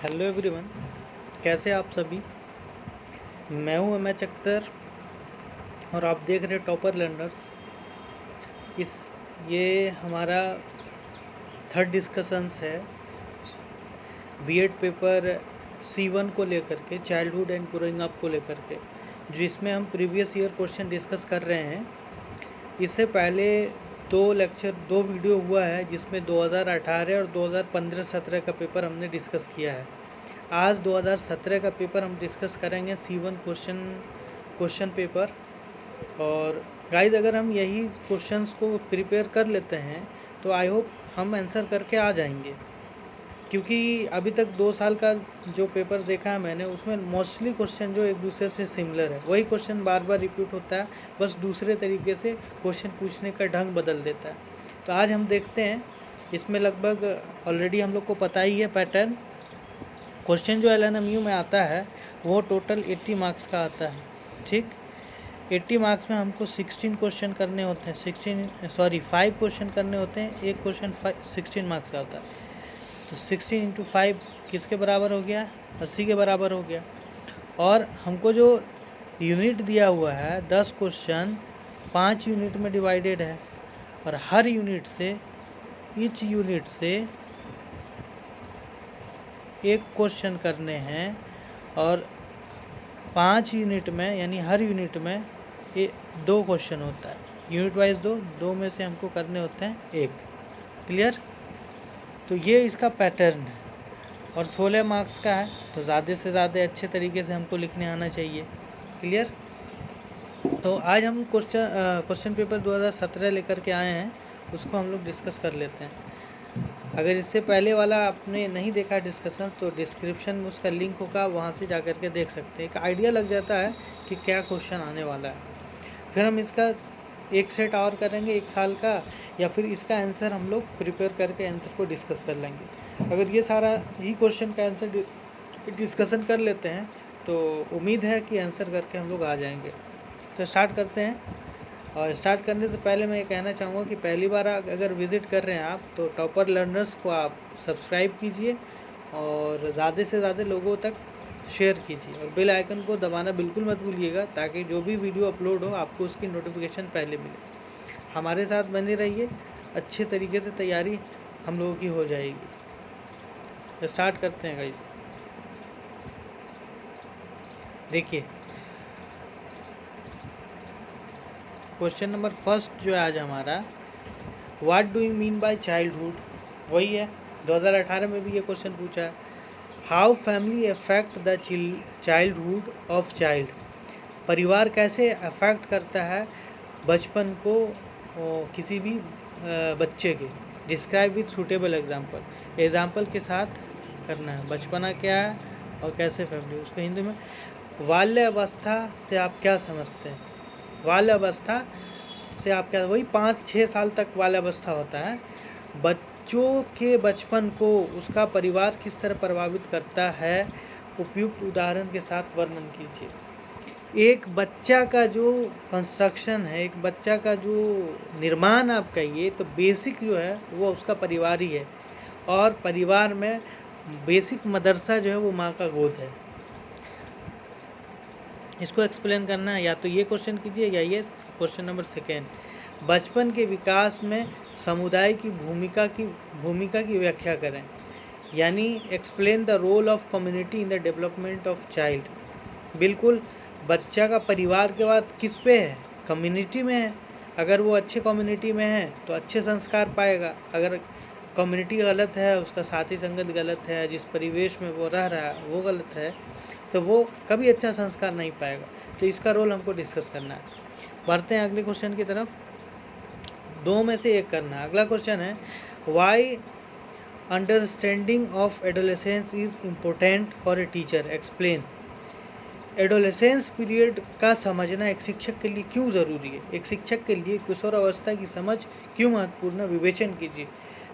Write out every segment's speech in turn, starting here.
Hello everyone, कैसे आप सभी। मैं हूं एमएच अख्तर और आप देख रहे टॉपर लर्नर्स। इस ये हमारा थर्ड डिस्कशंस है बीएड पेपर C1 को लेकर के, चाइल्डहुड एंड ग्रोइंग अप को लेकर के, जिसमें हम प्रीवियस ईयर क्वेश्चन डिस्कस कर रहे हैं। इससे पहले दो वीडियो हुआ है जिसमें 2018 और 2015-17 का पेपर हमने डिस्कस किया है। आज 2017 का पेपर हम डिस्कस करेंगे, C1 क्वेश्चन पेपर। और गाइज, अगर हम यही क्वेश्चंस को प्रिपेयर कर लेते हैं तो आई होप हम आंसर करके आ जाएंगे, क्योंकि अभी तक 2 साल का जो पेपर देखा है मैंने, उसमें मोस्टली क्वेश्चन जो एक दूसरे से सिमिलर है, वही क्वेश्चन बार बार रिपीट होता है, बस दूसरे तरीके से क्वेश्चन पूछने का ढंग बदल देता है। तो आज हम देखते हैं, इसमें लगभग ऑलरेडी हम लोग को पता ही है पैटर्न। क्वेश्चन जो LNMU में आता है वो टोटल 80 मार्क्स का आता है, ठीक। 80 मार्क्स में हमको 16 क्वेश्चन करने होते हैं, 5 क्वेश्चन करने होते हैं। एक क्वेश्चन 16 मार्क्स का होता है, तो 16 इंटू 5 किसके बराबर हो गया? 80 के बराबर हो गया। और हमको जो यूनिट दिया हुआ है, 10 क्वेश्चन 5 यूनिट में डिवाइडेड है, और हर यूनिट से, ईच यूनिट से एक क्वेश्चन करने हैं, और 5 यूनिट में, यानी हर यूनिट में 2 क्वेश्चन होता है। यूनिट वाइज दो में से हमको करने होते हैं एक। क्लियर? तो ये इसका पैटर्न है, और 16 मार्क्स का है, तो ज़्यादा से ज़्यादा अच्छे तरीके से हमको लिखने आना चाहिए। क्लियर? तो आज हम क्वेश्चन पेपर 2017 लेकर के आए हैं, उसको हम लोग डिस्कस कर लेते हैं। अगर इससे पहले वाला आपने नहीं देखा डिस्कशन, तो डिस्क्रिप्शन में उसका लिंक होगा, वहाँ से जा कर के देख सकते हैं। एक आइडिया लग जाता है कि क्या क्वेश्चन आने वाला है। फिर हम इसका एक सेट और करेंगे 1 साल का, या फिर इसका आंसर हम लोग प्रिपेयर करके आंसर को डिस्कस कर लेंगे। अगर ये सारा ही क्वेश्चन का आंसर डिस्कशन कर लेते हैं तो उम्मीद है कि आंसर करके हम लोग आ जाएंगे। तो स्टार्ट करते हैं। और स्टार्ट करने से पहले मैं ये कहना चाहूँगा कि पहली बार अगर विज़िट कर रहे हैं आप, तो टॉपर लर्नर्स को आप सब्सक्राइब कीजिए और ज़्यादा से ज़्यादा लोगों तक शेयर कीजिए, और बेल आइकन को दबाना बिल्कुल मत भूलिएगा, ताकि जो भी वीडियो अपलोड हो आपको उसकी नोटिफिकेशन पहले मिले। हमारे साथ बने रहिए, अच्छे तरीके से तैयारी हम लोगों की हो जाएगी। स्टार्ट करते हैं गाइस। देखिए, क्वेश्चन नंबर फर्स्ट जो है आज हमारा, what do you mean by childhood, वही है। 2018 में भी ये क्वेश्चन पूछा है। How family affect the childhood of child, परिवार कैसे अफेक्ट करता है बचपन को किसी भी बच्चे के। Describe with suitable example, example के साथ करना है। बचपना क्या है और कैसे फैमिली, उसको हिंदी में बाल्य अवस्था से आप क्या समझते हैं। बाल्य अवस्था से आप क्या, वही 5-6 साल तक बाल्य अवस्था होता है। बच्चों के बचपन को उसका परिवार किस तरह प्रभावित करता है, उपयुक्त उदाहरण के साथ वर्णन कीजिए। एक बच्चा का जो कंस्ट्रक्शन है, एक बच्चा का जो निर्माण आप कहिए, तो बेसिक जो है वो उसका परिवार ही है, और परिवार में बेसिक मदरसा जो है वो माँ का गोद है। इसको एक्सप्लेन करना है, या तो ये क्वेश्चन कीजिए या ये क्वेश्चन नंबर सेकेंड। बचपन के विकास में समुदाय की भूमिका की व्याख्या करें, यानी explain the role of community in the development of child. बिल्कुल, बच्चा का परिवार के बाद किस पे है? कम्युनिटी में है। अगर वो अच्छे कम्युनिटी में है तो अच्छे संस्कार पाएगा। अगर कम्युनिटी गलत है, उसका साथी संगत गलत है, जिस परिवेश में वो रह रहा है वो गलत है, तो वो कभी अच्छा संस्कार नहीं पाएगा। तो इसका रोल हमको डिस्कस करना है। बढ़ते हैं अगले क्वेश्चन की तरफ। 2 में से एक करना है। अगला क्वेश्चन है, why understanding of adolescence is important for a teacher, explain. Adolescence period का समझना एक शिक्षक के लिए क्यों ज़रूरी है? एक शिक्षक के लिए किशोरावस्था की समझ क्यों महत्वपूर्ण है, विवेचन कीजिए।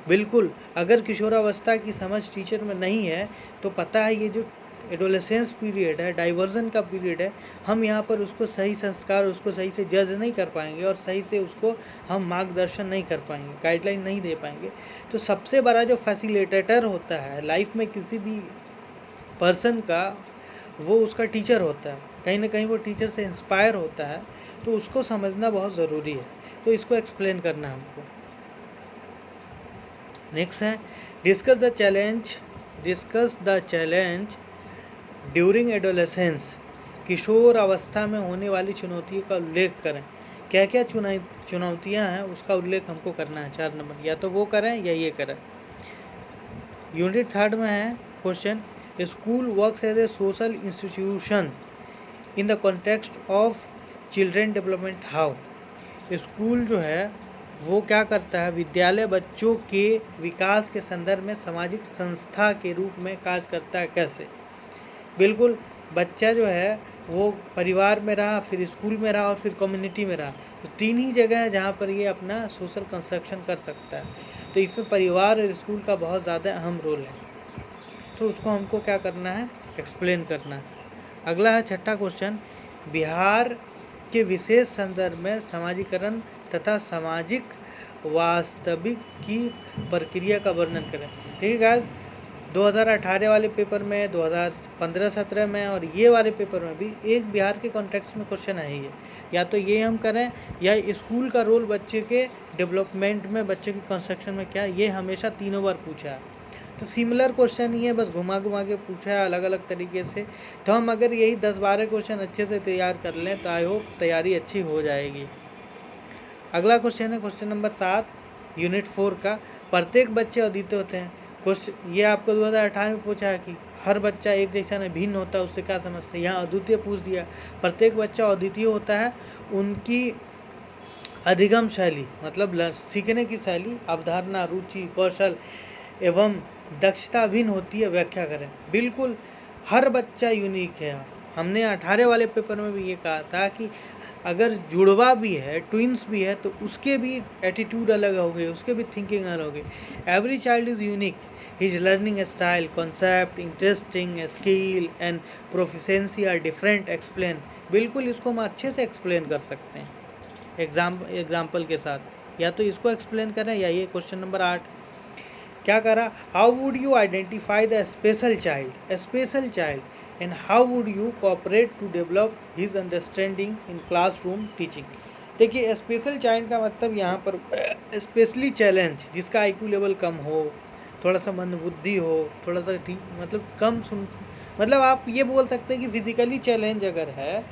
बिल्कुल, अगर किशोरावस्था की समझ टीचर में नहीं है तो पता है ये जो एडोलेसेंस पीरियड है, डाइवर्जन का पीरियड है, हम यहाँ पर उसको सही संस्कार, उसको सही से जज नहीं कर पाएंगे, और सही से उसको हम मार्गदर्शन नहीं कर पाएंगे, गाइडलाइन नहीं दे पाएंगे। तो सबसे बड़ा जो फैसिलिटेटर होता है लाइफ में, किसी भी पर्सन का वो उसका टीचर होता है, कहीं ना कहीं वो टीचर से इंस्पायर होता है, तो उसको समझना बहुत ज़रूरी है। तो इसको एक्सप्लेन करना है हमको। नेक्स्ट है discuss the challenge during adolescence. किशोर अवस्था में होने वाली चुनौतियों का उल्लेख करें। क्या क्या चुनौतियां हैं उसका उल्लेख हमको करना है। 4 नंबर, या तो वो करें या ये करें। यूनिट 3 में है question, school works as a social institution in the context of children development how. School जो है वो क्या करता है, विद्यालय बच्चों के विकास के संदर्भ में सामाजिक संस्था के रूप में कार्य करता है। कैसे? बिल्कुल, बच्चा जो है वो परिवार में रहा, फिर स्कूल में रहा और फिर कम्युनिटी में रहा, तो 3 ही जगह है जहाँ पर ये अपना सोशल कंस्ट्रक्शन कर सकता है। तो इसमें परिवार और स्कूल का बहुत ज़्यादा अहम रोल है, तो उसको हमको क्या करना है, एक्सप्लेन करना है। अगला है 6ठा क्वेश्चन, बिहार के विशेष संदर्भ में समाजीकरण तथा सामाजिक वास्तविक की प्रक्रिया का वर्णन करें। ठीक है गाइस, 2018 वाले पेपर में, 2015-17 में और ये वाले पेपर में भी एक बिहार के कॉन्टेक्स्ट में क्वेश्चन है ये, या तो ये हम करें या स्कूल का रोल बच्चे के डेवलपमेंट में, बच्चे की कंस्ट्रक्शन में क्या, ये हमेशा तीनों बार पूछा है। तो सिमिलर क्वेश्चन ही है, बस घुमा घुमा के पूछा है अलग अलग तरीके से। तो हम अगर यही 10-12 क्वेश्चन अच्छे से तैयार कर लें तो आई होप तैयारी अच्छी हो जाएगी। अगला क्वेश्चन है क्वेश्चन नंबर 7 यूनिट 4 का, प्रत्येक बच्चे अद्वितीय होते हैं। क्वेश्चन ये आपको 2018 में पूछा है कि हर बच्चा एक जैसा नहीं, भिन्न होता है, उससे क्या समझते हैं। यहाँ अद्वितीय पूछ दिया, प्रत्येक बच्चा अद्वितीय होता है, उनकी अधिगम शैली मतलब सीखने की शैली, अवधारणा, रुचि, कौशल एवं दक्षता भिन्न होती है, व्याख्या करें। बिल्कुल, हर बच्चा यूनिक है। हमने 18 वाले पेपर में भी ये कहा था कि अगर जुड़वा भी है, ट्विंस भी है, तो उसके भी एटीट्यूड अलग होंगे, उसके भी थिंकिंग अलग होगी। Every child is unique, his learning style, concept, interesting, skill and proficiency are different. Explain. बिल्कुल, इसको हम अच्छे से एक्सप्लेन कर सकते हैं एग्जाम्पल के साथ, या तो इसको एक्सप्लेन करें या ये क्वेश्चन नंबर 8 क्या करा, how would you identify the special child and how would you cooperate to develop his understanding in classroom teaching. देखिए, स्पेशल चाइल्ड का मतलब यहाँ पर स्पेशली चैलेंज, जिसका IQ लेवल कम हो, थोड़ा सा मंदबुद्धि हो, थोड़ा सा ठीक मतलब कम सुन, मतलब आप ये बोल सकते हैं कि फिजिकली चैलेंज अगर है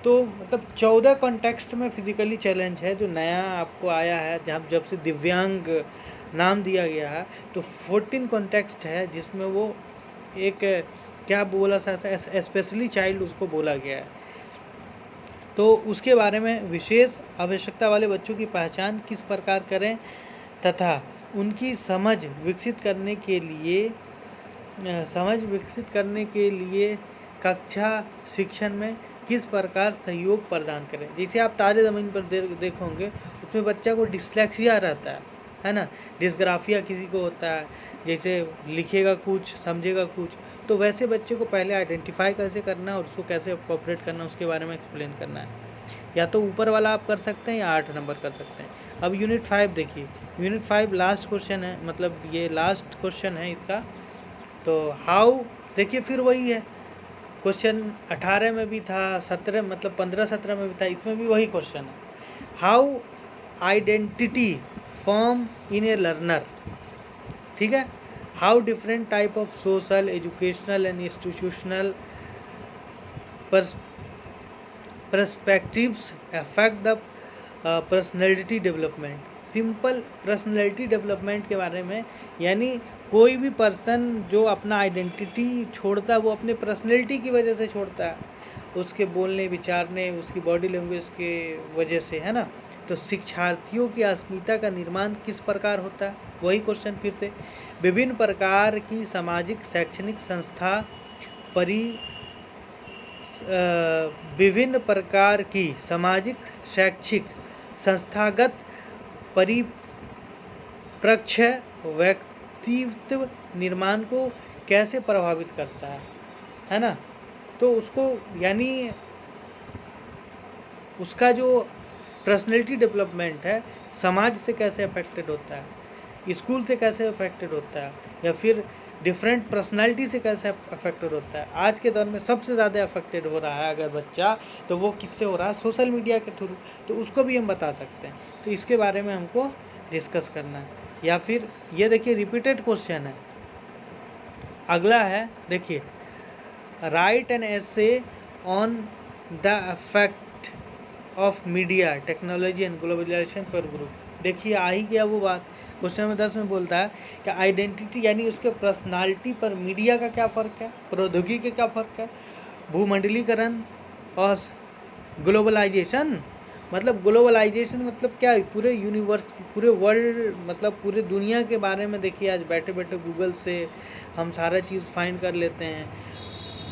तो मतलब 14 कॉन्टेक्स्ट में फिजिकली चैलेंज है जो नया आपको आया है, जब से दिव्यांग नाम दिया गया है, तो 14 कॉन्टेक्स्ट है जिसमें वो एक क्या बोला सकता है, स्पेशली चाइल्ड उसको बोला गया है। तो उसके बारे में विशेष आवश्यकता वाले बच्चों की पहचान किस प्रकार करें तथा उनकी समझ विकसित करने के लिए कक्षा शिक्षण में किस प्रकार सहयोग प्रदान करें। जैसे आप तारे ज़मीन पर देखोगे, उसमें बच्चा को डिस्लेक्सिया रहता है ना, डिस्ग्राफिया किसी को होता है, जैसे लिखेगा कुछ समझेगा कुछ, तो वैसे बच्चे को पहले आइडेंटिफाई कैसे करना है और उसको कैसे कोऑपरेट करना है उसके बारे में एक्सप्लेन करना है। या तो ऊपर वाला आप कर सकते हैं या 8 नंबर कर सकते हैं। अब यूनिट 5 देखिए, यूनिट 5 लास्ट क्वेश्चन है, मतलब ये लास्ट क्वेश्चन है इसका। तो हाउ, देखिए फिर वही है, क्वेश्चन 18 में भी था, 17 मतलब 15-17 में भी था, इसमें भी वही क्वेश्चन है। How identity form in A learner. ठीक है, how different type of social, educational and institutional perspectives affect the personality development. Simple personality development के बारे में, यानी कोई भी पर्सन जो अपना आइडेंटिटी छोड़ता है वो अपने पर्सनैलिटी की वजह से छोड़ता है, उसके बोलने विचारने, उसकी बॉडी लैंग्वेज के वजह से, है ना। तो शिक्षार्थियों की अस्मिता का निर्माण किस प्रकार होता है, वही क्वेश्चन फिर से। विभिन्न प्रकार की सामाजिक शैक्षणिक संस्था विभिन्न प्रकार की सामाजिक शैक्षिक संस्थागत परिप्रेक्ष्य व्यक्तित्व निर्माण को कैसे प्रभावित करता है ना। तो उसको यानी उसका जो पर्सनैलिटी डेवलपमेंट है समाज से कैसे अफेक्टेड होता है, स्कूल से कैसे अफेक्टेड होता है, या फिर डिफरेंट पर्सनालिटी से कैसे अफेक्टेड होता है। आज के दौर में सबसे ज़्यादा अफेक्टेड हो रहा है अगर बच्चा, तो वो किससे हो रहा है, सोशल मीडिया के थ्रू, तो उसको भी हम बता सकते हैं। तो इसके बारे में हमको डिस्कस करना है। या फिर ये देखिए रिपीटेड क्वेश्चन है, अगला है देखिए, write an essay on the effect of media technology and globalisation पर ग्रुप। देखिए आ ही गया वो बात, क्वेश्चन नंबर 10 में बोलता है कि आइडेंटिटी यानी उसके पर्सनालिटी पर मीडिया का क्या फ़र्क है, प्रौद्योगिकी का क्या फ़र्क है, भूमंडलीकरण और ग्लोबलाइजेशन। मतलब ग्लोबलाइजेशन मतलब क्या है, पूरे यूनिवर्स, पूरे वर्ल्ड, मतलब पूरे दुनिया के बारे में देखिए आज बैठे बैठे गूगल से हम सारा चीज़ फाइंड कर लेते हैं,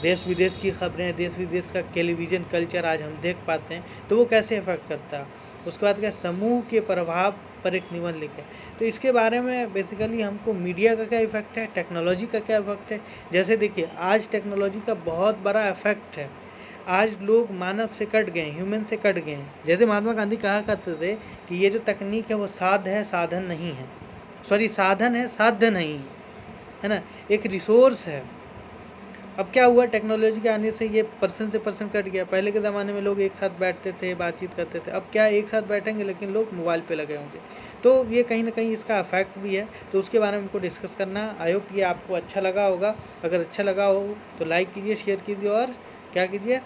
देश विदेश की खबरें, देश विदेश का टेलीविज़न कल्चर आज हम देख पाते हैं। तो वो कैसे इफेक्ट करता है। उसके बाद क्या, समूह के प्रभाव पर एक निबंध लिखे। तो इसके बारे में बेसिकली हमको मीडिया का क्या इफेक्ट है, टेक्नोलॉजी का क्या इफेक्ट है। जैसे देखिए आज टेक्नोलॉजी का बहुत बड़ा इफेक्ट है, आज लोग मानव से कट गए, ह्यूमन से कट गए हैं। जैसे महात्मा गांधी कहा करते थे कि ये जो तकनीक है वो साध है, साधन नहीं है, सॉरी साधन है, साध्य नहीं है ना, एक रिसोर्स है। अब क्या हुआ, टेक्नोलॉजी के आने से ये पर्सन से पर्सन कट गया। पहले के ज़माने में लोग एक साथ बैठते थे, बातचीत करते थे, अब क्या एक साथ बैठेंगे लेकिन लोग मोबाइल पे लगे होंगे। तो ये कहीं ना कहीं इसका इफेक्ट भी है, तो उसके बारे में हमको डिस्कस करना। आई होप ये आपको अच्छा लगा होगा। अगर अच्छा लगा हो तो लाइक कीजिए, शेयर कीजिए और क्या कीजिए,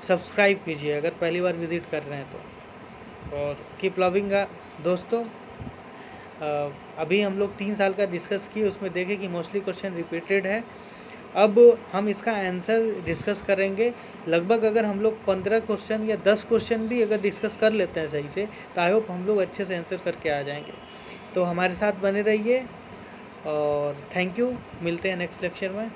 सब्सक्राइब कीजिए अगर पहली बार विज़िट कर रहे हैं तो। और कीप लविंग दोस्तों। अभी हम लोग 3 साल का डिस्कस किए, उसमें देखें कि मोस्टली क्वेश्चन रिपीटेड है। अब हम इसका आंसर डिस्कस करेंगे। लगभग अगर हम लोग 15 क्वेश्चन या 10 क्वेश्चन भी अगर डिस्कस कर लेते हैं सही से, तो आई होप हम लोग अच्छे से आंसर करके आ जाएंगे। तो हमारे साथ बने रहिए और थैंक यू। मिलते हैं नेक्स्ट लेक्चर में।